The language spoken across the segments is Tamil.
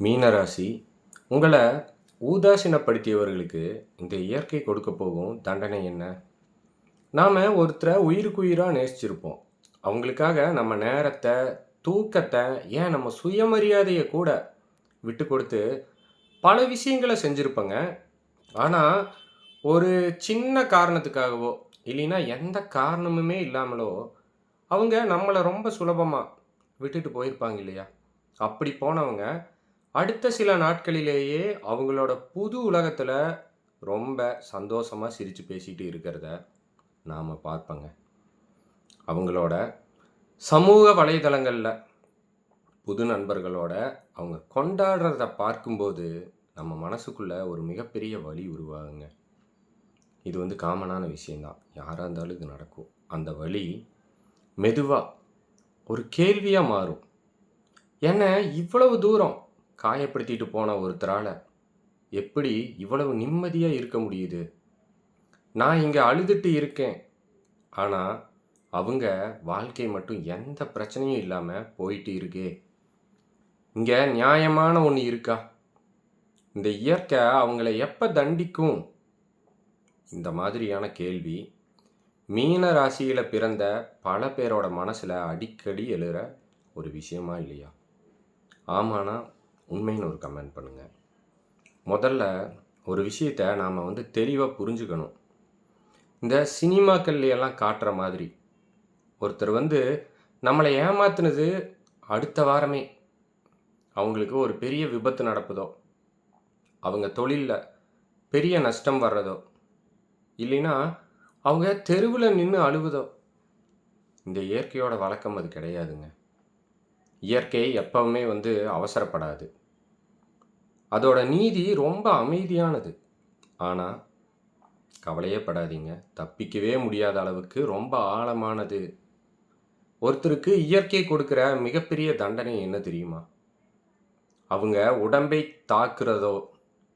மீனராசி உங்களை ஊதாசீனப்படுத்தியவர்களுக்கு இந்த இயற்கை கொடுக்க போகும் தண்டனை என்ன? நாம் ஒருத்தரை உயிருக்கு உயிராக நேசிச்சிருப்போம். அவங்களுக்காக நம்ம நேரத்தை, தூக்கத்தை, ஏன் நம்ம சுயமரியாதையை கூட விட்டு கொடுத்து பல விஷயங்களை செஞ்சுருப்போங்க. ஆனால் ஒரு சின்ன காரணத்துக்காகவோ இல்லைன்னா எந்த காரணமுமே இல்லாமலோ அவங்க நம்மளை ரொம்ப சுலபமாக விட்டுட்டு போயிருப்பாங்க இல்லையா? அப்படி போனவங்க அடுத்த சில நாட்களிலேயே அவங்களோட புது உலகத்தில் ரொம்ப சந்தோஷமாக சிரித்து பேசிட்டு இருக்கிறத நாம் பார்ப்போங்க. அவங்களோட சமூக வலைதளங்களில் புது நண்பர்களோட அவங்க கொண்டாடுறத பார்க்கும்போது நம்ம மனசுக்குள்ளே ஒரு மிகப்பெரிய வலி உருவாகுங்க. இது காமனான விஷயந்தான். யாராக இருந்தாலும் இது நடக்கும். அந்த வலி மெதுவாக ஒரு கேள்வியாக மாறும். என்ன இவ்வளவு தூரம் காயப்படுத்திட்டு போன ஒருத்தரால் எப்படி இவ்வளவு நிம்மதியாக இருக்க முடியுது? நான் இங்கே அழுதுட்டு இருக்கேன், ஆனால் அவங்க வாழ்க்கை மட்டும் எந்த பிரச்சனையும் இல்லாமல் போயிட்டு இருக்கே. இங்கே நியாயமான ஒன்று இருக்கா? இந்த இயற்கை அவங்கள எப்போ தண்டிக்கும்? இந்த மாதிரியான கேள்வி மீன ராசியில் பிறந்த பல பேரோட மனசில் அடிக்கடி எழுற ஒரு விஷயமா இல்லையா? ஆமானா உண்மைன்னு ஒரு கமெண்ட் பண்ணுங்கள். முதல்ல ஒரு விஷயத்தை நாம் தெளிவாக புரிஞ்சுக்கணும். இந்த சினிமாக்கள்லையெல்லாம் காட்டுற மாதிரி ஒருத்தர் நம்மளை ஏமாத்துனது அடுத்த வாரமே அவங்களுக்கு ஒரு பெரிய விபத்து நடப்பதோ, அவங்க தொழிலில் பெரிய நஷ்டம் வர்றதோ, இல்லைன்னா அவங்க தெருவில் நின்று அழுவதோ, இந்த இயற்கையோட வழக்கம் அது கிடையாதுங்க. இயற்கை எப்பவுமே அவசரப்படாது. அதோட நீதி ரொம்ப அமைதியானது. ஆனால் கவலையே படாதீங்க, தப்பிக்கவே முடியாத அளவுக்கு ரொம்ப ஆழமானது. ஒருத்தருக்கு இயற்கை கொடுக்குற மிகப்பெரிய தண்டனை என்ன தெரியுமா? அவங்க உடம்பை தாக்குறதோ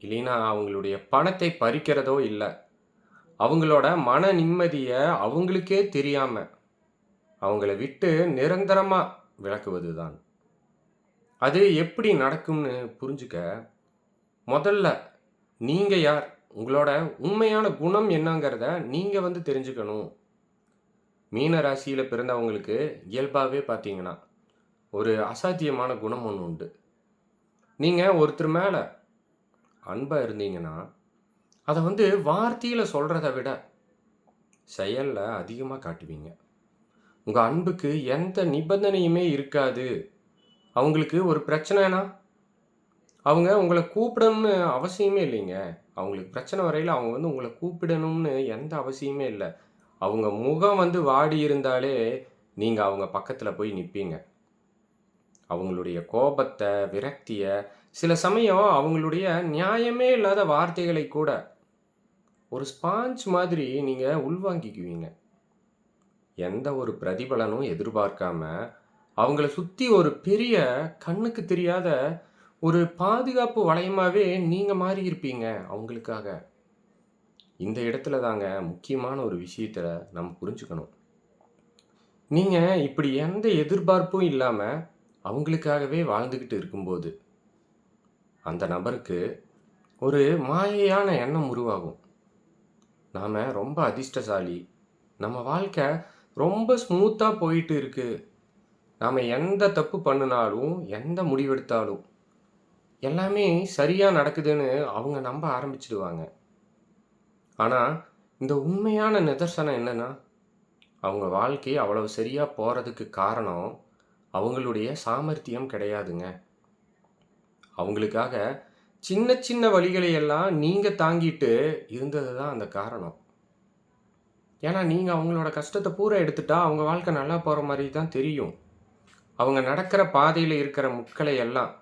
இல்லைன்னா அவங்களுடைய பணத்தை பறிக்கிறதோ இல்லை, அவங்களோட மன நிம்மதியை அவங்களுக்கே தெரியாமல் அவங்கள விட்டு நிரந்தரமாக விளக்குவது தான். அது எப்படி நடக்கும்னு புரிஞ்சுக்க முதல்ல நீங்கள் யார், உங்களோட உண்மையான குணம் என்னங்கிறத நீங்கள் தெரிஞ்சுக்கணும். மீன ராசியில் பிறந்தவங்களுக்கு இயல்பாகவே பார்த்தீங்கன்னா ஒரு அசாத்தியமான குணம் ஒன்று உண்டு. நீங்கள் ஒருத்தர் மேலே அன்பாக இருந்தீங்கன்னா அதை வார்த்தையில் சொல்கிறத விட செயலில் அதிகமாக காட்டுவீங்க. உங்கள் அன்புக்கு எந்த நிபந்தனையுமே இருக்காது. அவங்களுக்கு ஒரு பிரச்சனைனா அவங்க உங்களை கூப்பிடணும்னு அவசியமே இல்லைங்க. அவங்களுக்கு பிரச்சனை வரையில் அவங்க உங்களை கூப்பிடணும்னு எந்த அவசியமே இல்லை. அவங்க முகம் வாடி இருந்தாலே நீங்கள் அவங்க பக்கத்தில் போய் நிற்பீங்க. அவங்களுடைய கோபத்தை, விரக்தியை, சில சமயம் அவங்களுடைய நியாயமே இல்லாத வார்த்தைகளை கூட ஒரு ஸ்பாஞ்ச் மாதிரி நீங்கள் உள்வாங்கிக்குவீங்க. எந்த ஒரு பிரதிபலனும் எதிர்பார்க்காம அவங்கள சுற்றி ஒரு பெரிய கண்ணுக்கு தெரியாத ஒரு பாதுகாப்பு வளையமாகவே நீங்கள் மாறி இருப்பீங்க அவங்களுக்காக. இந்த இடத்துல தாங்க முக்கியமான ஒரு விஷயத்தை நம்ம புரிஞ்சுக்கணும். நீங்கள் இப்படி எந்த எதிர்பார்ப்பும் இல்லாமல் அவங்களுக்காகவே வாழ்ந்துக்கிட்டு இருக்கும்போது அந்த நபருக்கு ஒரு மாயையான எண்ணம் உருவாகும். நாம் ரொம்ப அதிர்ஷ்டசாலி, நம்ம வாழ்க்கை ரொம்ப ஸ்மூத்தாக போயிட்டு இருக்கு, நாம் எந்த தப்பு பண்ணினாலும் எந்த முடிவெடுத்தாலும் எல்லாமே சரியாக நடக்குதுன்னு அவங்க நம்ப ஆரம்பிச்சிடுவாங்க. ஆனால் இந்த உண்மையான நிதர்சனம் என்னென்னா, அவங்க வாழ்க்கை அவ்வளவு சரியாக போகிறதுக்கு காரணம் அவங்களுடைய சாமர்த்தியம் கிடையாதுங்க. அவங்களுக்காக சின்ன சின்ன வழிகளை எல்லாம் நீங்கள் தாங்கிட்டு இருந்தது தான் அந்த காரணம். ஏன்னா நீங்கள் அவங்களோட கஷ்டத்தை பூரா எடுத்துட்டா அவங்க வாழ்க்கை நல்லா போகிற மாதிரி தான் தெரியும். அவங்க நடக்கிற பாதையில் இருக்கிற முட்களை எல்லாம்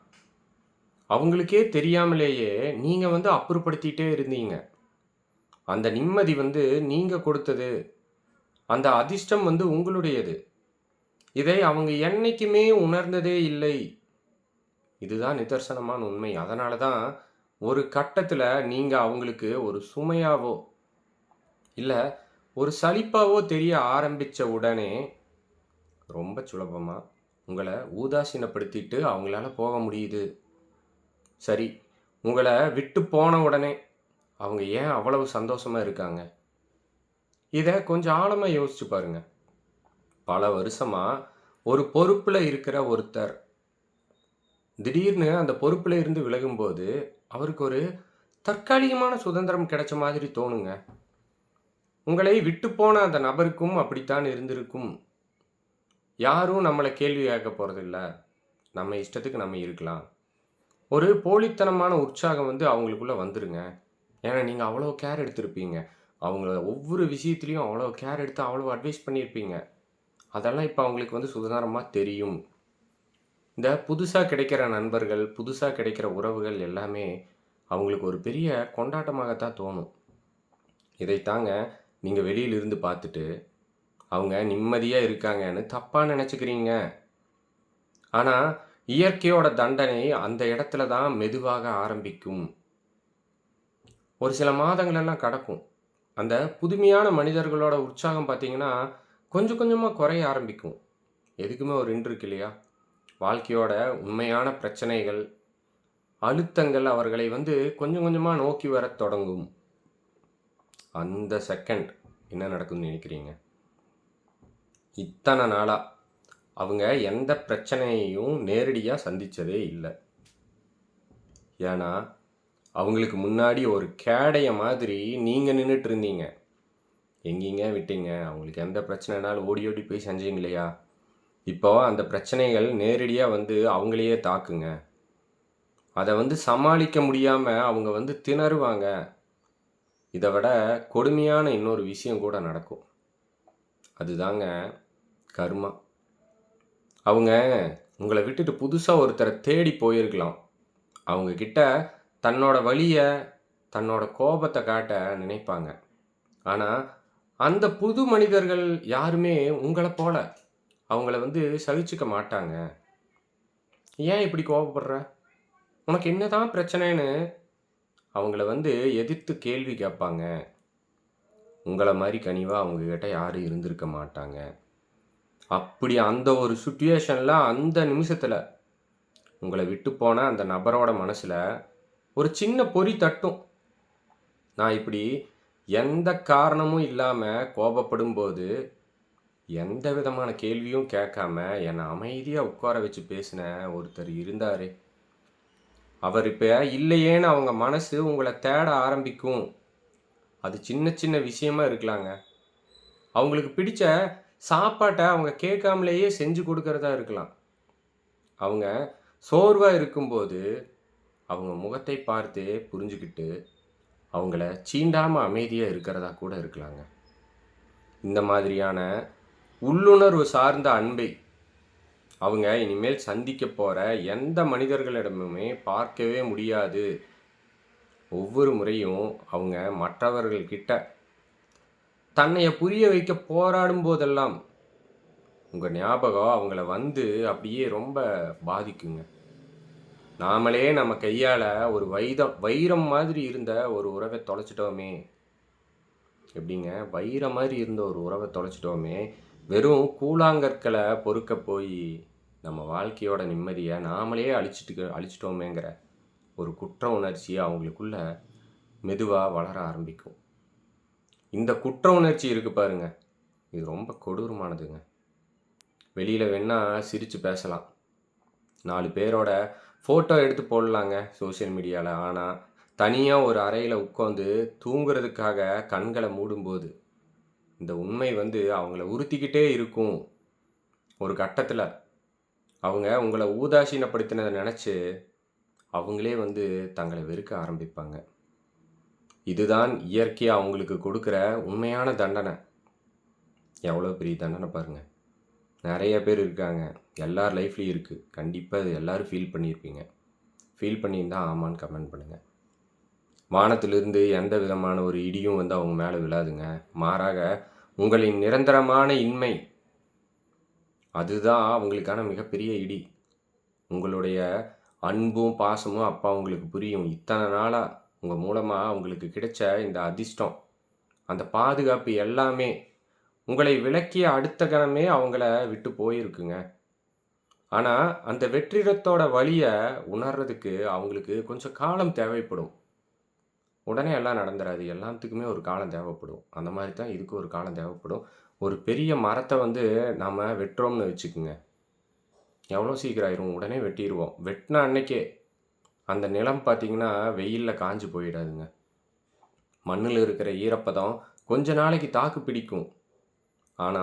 அவங்களுக்கே தெரியாமலேயே நீங்கள் அப்புறப்படுத்திகிட்டே இருந்தீங்க. அந்த நிம்மதி நீங்கள் கொடுத்தது, அந்த அதிர்ஷ்டம் உங்களுடையது. இதை அவங்க என்னைக்குமே உணர்ந்ததே இல்லை. இதுதான் நிதர்சனமான உண்மை. அதனால தான் ஒரு கட்டத்தில் நீங்கள் அவங்களுக்கு ஒரு சுமையாவோ இல்லை ஒரு சலிப்பாவோ தெரிய ஆரம்பித்த உடனே ரொம்ப சுலபமாக உங்களை ஊதாசீனப்படுத்திட்டு அவங்களால போக முடியுது. சரி, உங்கள விட்டு போன உடனே அவங்க ஏன் அவ்வளவு சந்தோஷமா இருக்காங்க? இத கொஞ்சம் ஆழமா யோசிச்சு பாருங்க. பல வருஷமா ஒரு பொறுப்புல இருக்கிற ஒருத்தர், திடீர்னு அந்த பொறுப்புல இருந்து விலகும்போது, அவருக்கு ஒரு தற்காலிகமான சுதந்திரம் கிடைச்ச மாதிரி தோணுங்க. உங்களை விட்டுப் போன அந்த நபருக்கும் அப்படித்தான் இருந்திருக்கும். யாரும் நம்மள கேள்வி கேட்கப் போறதில்ல. நம்ம இஷ்டத்துக்கு நம்ம இருக்கலாம். ஒரு போலித்தனமான உற்சாகம் அவங்களுக்குள்ள வந்துருங்க. ஏன்னா, நீங்க அவ்வளோ கேர் எடுத்திருப்பீங்க. அவங்கள ஒவ்வொரு விஷயத்திலயும் அவ்வளோ கேர் எடுத்து அவ்வளோ அட்வைஸ் பண்ணியிருப்பீங்க. அதெல்லாம் இப்ப அவங்களுக்கு சுதந்திரமா தெரியும். இந்த புதுசா கிடைக்கிற நண்பர்கள், புதுசா கிடைக்கிற உறவுகள் எல்லாமே அவங்களுக்கு ஒரு பெரிய கொண்டாட்டமாகத்தான் தோணும். இதைத்தாங்க நீங்க வெளியில இருந்து பார்த்துட்டு, அவங்க நிம்மதியா இருக்காங்கன்னு தப்பா நெனச்சுக்கிறீங்க. ஆனா, இயற்கையோட தண்டனை அந்த இடத்துல தான் மெதுவாக ஆரம்பிக்கும். ஒரு சில மாதங்கள் எல்லாம் கடக்கும். அந்த புதுமையான மனிதர்களோட உற்சாகம் பார்த்தீங்கன்னா, கொஞ்சம் கொஞ்சமா குறைய ஆரம்பிக்கும். எதுக்குமே ஒரு எண்ட் இருக்கு இல்லையா? வாழ்க்கையோட உண்மையான பிரச்சனைகள், அழுத்தங்கள் அவர்களை கொஞ்சம் கொஞ்சமா நோக்கி வரத் தொடங்கும். அந்த செகண்ட் என்ன நடக்கும்னு நினைக்கிறீங்க? இத்தன நாளா அவங்க எந்த பிரச்சனையையும் நேரடியா சந்திச்சதே இல்ல. ஏன்னா, அவங்களுக்கு முன்னாடி ஒரு கேடய மாதிரி நீங்க நின்னுட்டு இருந்தீங்க. எங்கேங்க விட்டீங்க? அவங்களுக்கு எந்த பிரச்சனைனாலும் ஓடி ஓடி போய் செஞ்சீங்க இல்லையா? இப்போ அந்த பிரச்சனைகள் நேரடியா அவங்களையே தாக்குங்க. அத சமாளிக்க முடியாம அவங்க திணறுவாங்க. இத விட கொடுமையான இன்னொரு விஷயம் கூட நடக்கும். அதுதாங்க கர்மா. அவங்க உங்கள விட்டுட்டு புதுசா ஒருத்தர தேடி போயிருக்கலாம். அவங்க கிட்ட தன்னோட வலிய, தன்னோட கோபத்த காட்ட நினைப்பாங்க. ஆனா, அந்த புது மனிதர்கள் யாருமே உங்கள போல அவங்கள சகிச்சுக்க மாட்டாங்க. "ஏன் இப்படி கோவப்படுற? உனக்கு என்னதான் பிரச்சனைன்னு?" அவங்கள எதிர்த்து கேள்வி கேட்பாங்க. உங்கள மாரி கனிவா அவங்க கிட்ட யாரும் இருந்திருக்க மாட்டாங்க. அப்படி அந்த ஒரு சிச்சுவேஷன்ல அந்த நிமிஷத்துல உங்கள விட்டு போன அந்த நபரோட மனசுல ஒரு சின்ன பொறி தட்டும். நான் இப்படி எந்த காரணமும் இல்லாம கோபப்படும்போது, எந்த விதமான கேள்வியும் கேட்காம என்ன அமைதியா உட்கார வச்சு பேசின ஒருத்தர் இருந்தாரு. அவர் இப்ப இல்லையேன்னு அவங்க மனசு உங்கள தேட ஆரம்பிக்கும். அது சின்ன சின்ன விஷயமா இருக்கலாங்க. அவங்களுக்கு பிடிச்ச சாப்பாட்ட அவங்க கேட்காமலேயே செஞ்சு குடுக்கிறதா இருக்கலாம். அவங்க சோர்வா இருக்கும்போது, அவங்க முகத்தை பார்த்தே புரிஞ்சுகிட்டு, அவங்கள சீண்டாம அமைதியா இருக்கிறதா கூட இருக்கலாங்க. இந்த மாதிரியான உள்ளுணர்வு சார்ந்த அன்பை அவங்க இனிமேல் சந்திக்கப் போற எந்த மனிதர்களிடமுமே பார்க்கவே முடியாது. ஒவ்வொரு முறையும் அவங்க மற்றவர்கள் கிட்ட தன்னைய புரிய வைக்க போராடும் போதெல்லாம், உங்க ஞாபகம் அவங்கள அப்படியே ரொம்ப பாதிக்குங்க. நாமளே நம்ம கையால ஒரு வைரம் மாதிரி இருந்த ஒரு உறவ தொலைச்சுட்டோமே! எப்படிங்க? வைரம் மாரி இருந்த ஒரு உறவ தொலைச்சுட்டோமே! வெறும் கூழாங்கற்கள பொறுக்க போயி, நம்ம வாழ்க்கையோட நிம்மதிய நாமளே அழிச்சுட்டோமேங்கிற ஒரு குற்ற உணர்ச்சி அவங்களுக்குள்ள மெதுவா வளர ஆரம்பிக்கும். இந்த குற்ற உணர்ச்சி இருக்கு பாருங்க, இது ரொம்ப கொடூரமானதுங்க. வெளியில வேணா சிரிச்சு பேசலாம். 4 பேரோட ஃபோட்டோ எடுத்து போடலாங்க சோசியல் மீடியால. ஆனா, தனியா ஒரு அறையில உட்காந்து தூங்குறதுக்காக கண்கள மூடும்போது, இந்த உண்மை அவங்கள உறுத்திக்கிட்டே இருக்கும். ஒரு கட்டத்தில அவங்க உங்கள ஊதாசீனப்படுத்தினத நெனச்சு, அவங்களே தங்கள வெறுக்க ஆரம்பிப்பாங்க. இதுதான் இயற்கையா அவங்களுக்கு கொடுக்கிற உண்மையான தண்டனை. எவ்வளோ பெரிய தண்டனை பாருங்க. நெறைய பேர் இருக்காங்க. எல்லார் லைஃப்லயும் இருக்கு. கண்டிப்பா இது எல்லாரும் ஃபீல் பண்ணியிருப்பீங்க. ஃபீல் பண்ணியிருந்தா ஆமான்னு கமெண்ட் பண்ணுங்க. வானத்திலிருந்து எந்த விதமான ஒரு இடியும் அவங்க மேல விழாதுங்க. மாறாக உங்களின் நிரந்தரமான இன்மை, அதுதான் அவங்களுக்கான மிகப்பெரிய இடி. உங்களுடைய அன்பும், பாசமும் அப்ப அவங்களுக்கு புரியும். இத்தன நாளா உங்க மூலமா அவங்களுக்கு கிடைச்ச இந்த அதிர்ஷ்டம், அந்த பாதுகாப்பு எல்லாமே உங்களை விலக்கிய அடுத்த கணமே அவங்கள விட்டு போயிருக்குங்க. ஆனால் அந்த வெற்றிடத்தோட வலியை உணர்றதுக்கு அவங்களுக்கு கொஞ்சம் காலம் தேவைப்படும். உடனே எல்லாம் நடந்துராது. எல்லாத்துக்குமே ஒரு காலம் தேவைப்படும். அந்த மாதிரி தான் இதுக்கு ஒரு காலம் தேவைப்படும். ஒரு பெரிய மரத்த வந்து நாம வெட்டுறோம்னு வச்சுக்கங்க. எவ்வளோ சீக்கிரம் ஆயிரும். உடனே வெட்டிருவோம். வெட்டுன அன்னைக்கே அந்த நிலம் பார்த்தீங்கன்னா, வெயில்ல காஞ்சு போயிடாதுங்க. மண்ணுல இருக்கிற ஈரப்பதம் கொஞ்ச நாளைக்கு தாக்கு பிடிக்கும். ஆனா,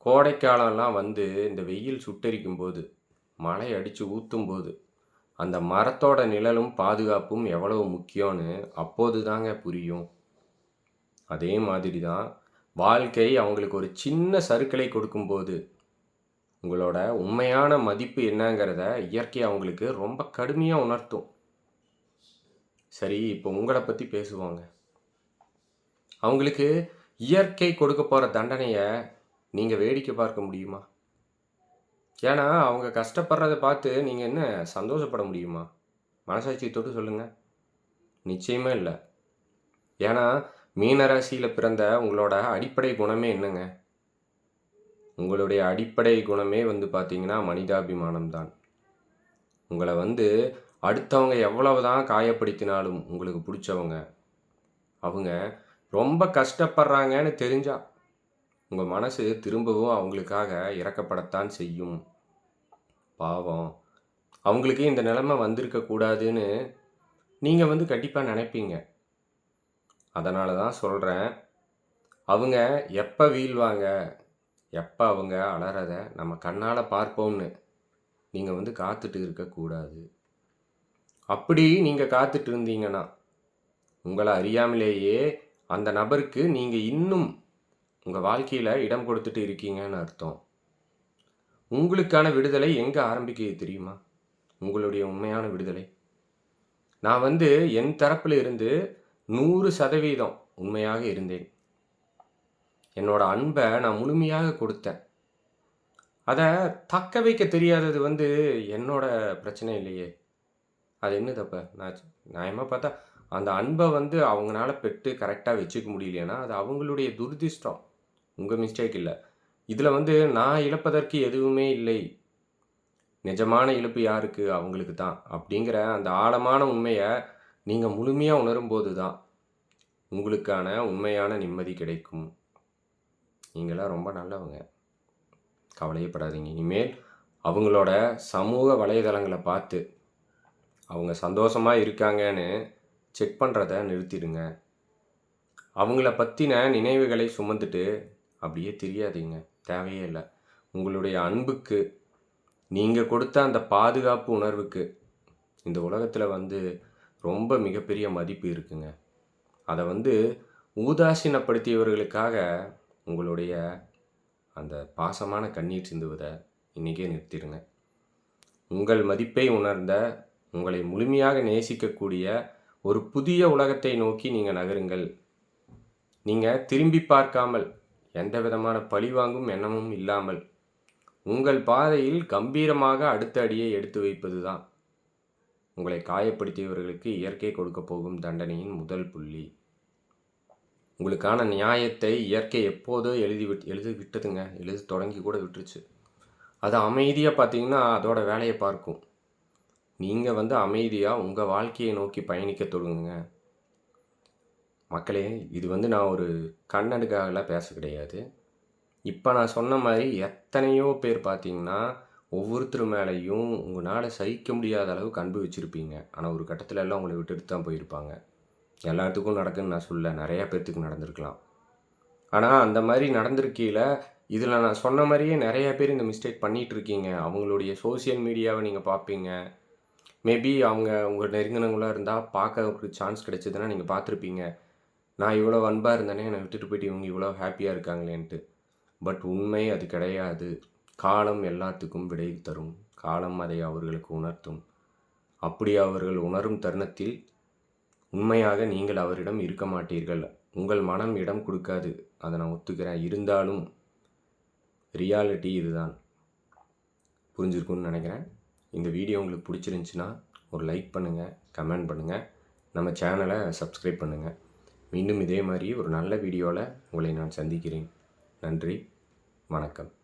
கோடைக்காலம்லாம் வந்து இந்த வெயில் சுட்டெரிக்கும்போது, மழை அடிச்சு ஊத்தும்போது, அந்த மரத்தோட நிழலும், பாதுகாப்பும் எவ்வளவு முக்கியம்னு அப்போது தாங்க புரியும். அதே மாதிரி தான் வாழ்க்கை அவங்களுக்கு ஒரு சின்ன சறுக்கலை கொடுக்கும்போது, உங்களோட உண்மையான மதிப்பு என்னங்கிறத இயற்கை அவங்களுக்கு ரொம்ப கடுமையா உணர்த்தும். சரி, இப்போ உங்கள பத்தி பேசுவோங்க. அவங்களுக்கு இயற்கை கொடுக்க போற தண்டனைய நீங்க வேடிக்கை பார்க்க முடியுமா? ஏன்னா, அவங்க கஷ்டப்படுறத பார்த்து நீங்க என்ன சந்தோஷப்பட முடியுமா? மனசாட்சிய தொட்டு சொல்லுங்க. நிச்சயமா இல்ல. ஏன்னா, மீன ராசியில பிறந்த உங்களோட அடிப்படை குணமே என்னங்க? உங்களுடைய அடிப்படை குணமே வந்து பார்த்தீங்கன்னா, மனிதாபிமானம் தான். உங்கள வந்து அடுத்தவங்க எவ்வளவுதான் காயப்படுத்தினாலும், உங்களுக்கு புடிச்சவங்க, அவங்க ரொம்ப கஷ்டப்படுறாங்கன்னு தெரிஞ்சா, உங்க மனசு திரும்பவும் அவங்களுக்காக இரக்கப்படத்தான் செய்யும். பாவம். அவங்களுக்கு இந்த நிலைமை வந்திருக்க கூடாதுன்னு நீங்க வந்து கண்டிப்பா நெனைப்பீங்க. அதனால தான் சொல்றேன், அவங்க எப்ப வீழ்வாங்க, எப்ப அவங்க அலறத நம்ம கண்ணால பார்ப்போம்னு நீங்க வந்து காத்துட்டு இருக்கக்கூடாது. அப்படி நீங்க காத்துட்டு இருந்தீங்கன்னா, உங்கள அறியாமலேயே அந்த நபருக்கு நீங்க இன்னும் உங்க வாழ்க்கையில இடம் கொடுத்துட்டு இருக்கீங்கன்னு அர்த்தம். உங்களுக்கான விடுதலை எங்க ஆரம்பிக்குது தெரியுமா? உங்களுடைய உண்மையான விடுதலை. நான் வந்து என் தரப்புல இருந்து 100% உண்மையாக இருந்தேன். என்னோட அன்ப நான் முழுமையாக குடுத்தேன். அத தக்க வைக்க தெரியாதது வந்து என்னோட பிரச்சனை இல்லையே! அது என்னது அப்ப? நியாயமா பார்த்தா, அந்த அன்ப வந்து அவங்கனால பெற்று கரெக்ட்டா வச்சுக்க முடியலைன்னா, அது அவங்களுடைய துரதிர்ஷ்டம். உங்க மிஸ்டேக் இல்ல. இதுல வந்து நான் இழப்பதற்கு எதுவுமே இல்லை. நிஜமான இழப்பு யாருக்கு? அவங்களுக்கு தான். அப்படிங்கிற அந்த ஆழமான உண்மைய நீங்க முழுமையா உணரும்போது தான், உங்களுக்கான உண்மையான நிம்மதி கிடைக்கும். நீங்கலாம் ரொம்ப நல்லவங்க. கவலையே படாதீங்க. இனிமேல் அவங்களோட சமூக வலைதளங்கள பார்த்து, அவங்க சந்தோஷமா இருக்காங்கன்னு செக் பண்றத நிறுத்திடுங்க. அவங்கள பத்தின நினைவுகளை சுமந்துட்டு அப்படியே திரியாதீங்க. தேவையே இல்ல. உங்களுடைய அன்புக்கு, நீங்க கொடுத்த அந்த பாதுகாப்பு உணர்வுக்கு, இந்த உலகத்தில வந்து ரொம்ப மிகப்பெரிய மதிப்பு இருக்குங்க. அத வந்து ஊதாசீனப்படுத்தியவர்களுக்காக உங்களுடைய அந்த பாசமான கண்ணீர் சிந்துவத இன்னைக்கே நிறுத்திடுங்க. உங்கள் மதிப்பை உணர்ந்த, உங்களை முழுமையாக நேசிக்கக்கூடிய ஒரு புதிய உலகத்தை நோக்கி நீங்க நகருங்கள். நீங்க திரும்பி பார்க்காமல், எந்த விதமான பழிவாங்கும் எண்ணமும் இல்லாமல், உங்கள் பாதையில் கம்பீரமாக அடுத்த அடியை எடுத்து வைப்பது தான், உங்களை காயப்படுத்தியவர்களுக்கு இயற்கை கொடுக்கப் போகும் தண்டனையின் முதல் புள்ளி. உங்களுக்கான நியாயத்தை இயற்கை எப்போதோ எழுதி விட்டதுங்க. எழுத தொடங்கி கூட விட்டுருச்சு. அது அமைதியா பார்த்தீங்கன்னா, அதோட வேலைய பார்க்கும். நீங்க வந்து அமைதியா உங்க வாழ்க்கையை நோக்கி பயணிக்கத் தொடங்குங்க. மக்களே, இது வந்து நான் ஒரு கண்ணனுக்காகலாம் பேச கிடையாது. இப்ப நான் சொன்ன மாரி எத்தனையோ பேர் பார்த்தீங்கன்னா, ஒவ்வொருத்தர் மேலயும் உங்கனால சகிக்க முடியாத அளவுக்கு அன்பு வச்சிருப்பீங்க. ஆனா, ஒரு கட்டத்துல எல்லாம் உங்கள விட்டுட்டு தான் போயிருப்பாங்க. எல்லாத்துக்கும் நடக்குன்னு நான் சொல்லல. நெறைய பேத்துக்கு நடந்திருக்கலாம். ஆனா, அந்த மாரி நடந்திருக்கையில, இதுல நான் சொன்ன மாரியே நெறைய பேர் இந்த மிஸ்டேக் பண்ணிட்டு இருக்கீங்க. அவங்களுடைய சோசியல் மீடியாவ நீங்க பார்ப்பீங்க. மேபி அவங்க உங்க நெருங்குனவங்களா இருந்தா பார்க்க ஒரு சான்ஸ் கிடைச்சதுன்னா நீங்க பார்த்துருப்பீங்க. நான் இவ்வளோ அன்பா இருந்தேனே, என்னை விட்டுட்டு போயிட்டு இவங்க இவ்வளோ ஹேப்பியா இருக்காங்களேன்ட்டு. பட் உண்மை அது கிடையாது. காலம் எல்லாத்துக்கும் விடை தரும். காலம் அதை அவர்களுக்கு உணர்த்தும். அப்படி அவர்கள் உணரும் தருணத்தில், உண்மையாக நீங்கள் அவரிடம் இருக்க மாட்டீர்கள். உங்கள் மனம் இடம் கொடுக்காது. அத நான் ஒத்துக்கிறேன். இருந்தாலும் ரியாலிட்டி இதுதான். புரிஞ்சிருக்கும்னு நினைக்கிறேன். இந்த வீடியோ உங்களுக்கு பிடிச்சிருந்துச்சுன்னா, ஒரு லைக் பண்ணுங்க, கமெண்ட் பண்ணுங்க. நம்ம சேனலை சப்ஸ்கிரைப் பண்ணுங்க. மீண்டும் இதே மாரி ஒரு நல்ல வீடியோல உங்களை நான் சந்திக்கிறேன். நன்றி. வணக்கம்.